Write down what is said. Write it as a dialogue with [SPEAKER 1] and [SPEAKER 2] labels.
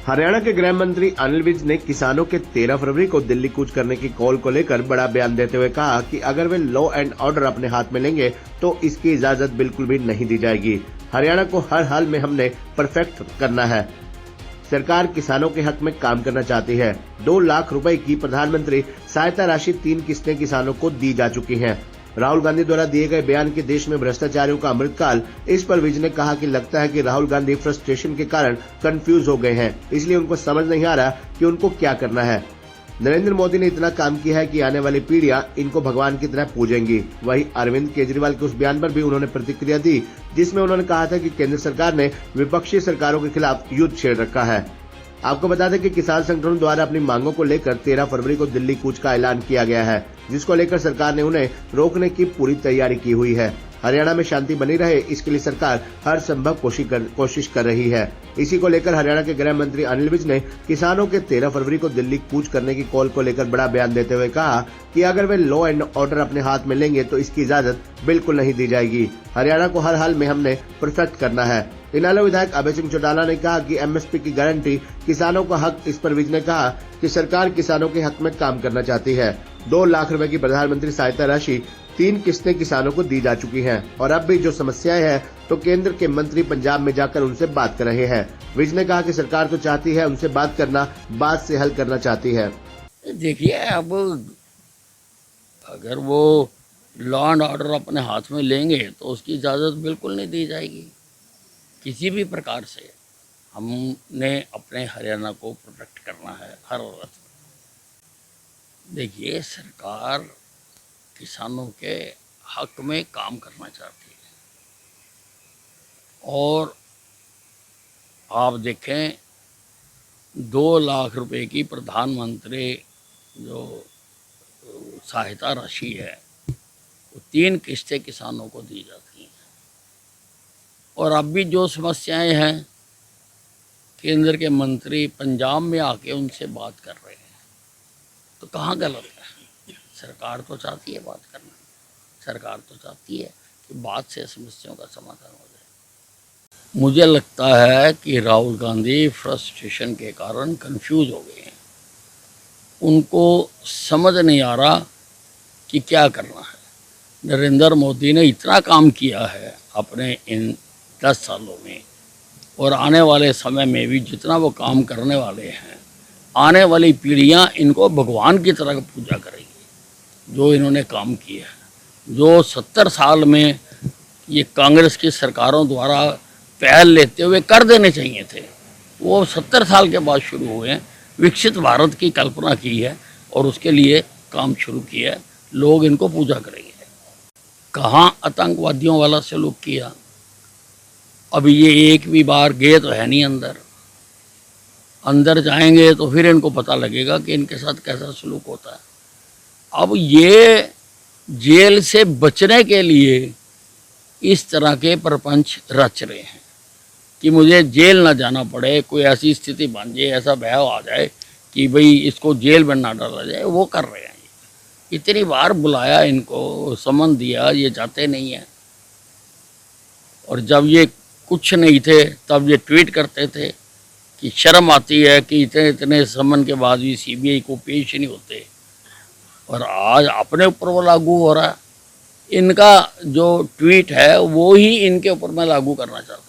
[SPEAKER 1] हरियाणा के गृह मंत्री अनिल विज ने किसानों के 13 फरवरी को दिल्ली कूच करने की कॉल को लेकर बड़ा बयान देते हुए कहा कि अगर वे लॉ एंड ऑर्डर अपने हाथ में लेंगे तो इसकी इजाजत बिल्कुल भी नहीं दी जाएगी। हरियाणा को हर हाल में हमने परफेक्ट करना है। सरकार किसानों के हक में काम करना चाहती है। 2 लाख रुपए की प्रधानमंत्री सहायता राशि 3 किस्तें किसानों को दी जा चुकी हैं। राहुल गांधी द्वारा दिए गए बयान के देश में भ्रष्टाचारियों का अमृतकाल, इस पर विज ने कहा कि लगता है कि राहुल गांधी फ्रस्ट्रेशन के कारण कंफ्यूज हो गए हैं, इसलिए उनको समझ नहीं आ रहा कि उनको क्या करना है। नरेंद्र मोदी ने इतना काम किया है कि आने वाली पीढ़ियां इनको भगवान की तरह पूजेंगी। वहीं अरविंद केजरीवाल के उस बयान पर भी उन्होंने प्रतिक्रिया दी जिसमें उन्होंने कहा था कि केंद्र सरकार ने विपक्षी सरकारों के खिलाफ युद्ध छेड़ रखा है। आपको बता दें कि किसान संगठनों द्वारा अपनी मांगों को लेकर 13 फरवरी को दिल्ली कूच का ऐलान किया गया है, जिसको लेकर सरकार ने उन्हें रोकने की पूरी तैयारी की हुई है। हरियाणा में शांति बनी रहे, इसके लिए सरकार हर संभव कोशिश कर रही है। इसी को लेकर हरियाणा के गृह मंत्री अनिल विज ने किसानों के 13 फरवरी को दिल्ली कूच करने की कॉल को लेकर बड़ा बयान देते हुए कहा कि अगर वे लॉ एंड ऑर्डर अपने हाथ में लेंगे तो इसकी इजाजत बिल्कुल नहीं दी जाएगी। हरियाणा को हर हाल में हमने परफेक्ट करना है। इनेलो विधायक अभय सिंह चौटाला ने कहा कि एमएसपी की गारंटी किसानों का हक। इस पर विज ने कहा कि सरकार किसानों के हक में काम करना चाहती है। 2 लाख रुपए की प्रधानमंत्री सहायता राशि 3 किस्तें किसानों को दी जा चुकी हैं और अब भी जो समस्याएं हैं तो केंद्र के मंत्री पंजाब में जाकर उनसे बात कर रहे हैं। विज ने कहा कि सरकार तो चाहती है उनसे बात करना, बात से हल करना चाहती है।
[SPEAKER 2] देखिए, अब अगर वो लॉ एंड ऑर्डर अपने हाथ में लेंगे तो उसकी इजाज़त बिल्कुल नहीं दी जाएगी। किसी भी प्रकार से हमने अपने हरियाणा को प्रोटेक्ट करना है हर हालत में। देखिए, सरकार किसानों के हक में काम करना चाहती है और आप देखें 2 लाख रुपए की प्रधानमंत्री जो सहायता राशि है वो 3 किस्तें किसानों को दी जाती हैं और अब भी जो समस्याएं हैं केंद्र के मंत्री पंजाब में आके उनसे बात कर रहे हैं, तो कहाँ गलत है? सरकार तो चाहती है बात करना, सरकार तो चाहती है कि बात से समस्याओं का समाधान हो जाए। मुझे लगता है कि राहुल गांधी फ्रस्ट्रेशन के कारण कंफ्यूज हो गए हैं। उनको समझ नहीं आ रहा कि क्या करना है। नरेंद्र मोदी ने इतना काम किया है अपने इन 10 सालों में और आने वाले समय में भी जितना वो काम करने वाले हैं, आने वाली पीढ़ियां इनको भगवान की तरह पूजा करेंगी। जो इन्होंने काम किया है, जो 70 साल में ये कांग्रेस की सरकारों द्वारा पहल लेते हुए कर देने चाहिए थे, वो 70 साल के बाद शुरू हुए हैं। विकसित भारत की कल्पना की है और उसके लिए काम शुरू किया है। लोग इनको पूजा करेंगे। कहाँ आतंकवादियों वाला सलूक किया? अभी ये एक भी बार गए तो है नहीं अंदर जाएंगे तो फिर इनको पता लगेगा कि इनके साथ कैसा सलूक होता है। अब ये जेल से बचने के लिए इस तरह के प्रपंच रच रहे हैं कि मुझे जेल ना जाना पड़े, कोई ऐसी स्थिति बन जाए, ऐसा बहाव आ जाए कि भाई इसको जेल में ना डाला जाए, वो कर रहे हैं। इतनी बार बुलाया इनको, समन दिया, ये जाते नहीं हैं। और जब ये कुछ नहीं थे तब ये ट्वीट करते थे कि शर्म आती है कि इतने इतने समन के बाद भी सीबीआई को पेश नहीं होते, और आज अपने ऊपर वो लागू हो रहा है। इनका जो ट्वीट है वो ही इनके ऊपर मैं लागू करना चाहता हूँ।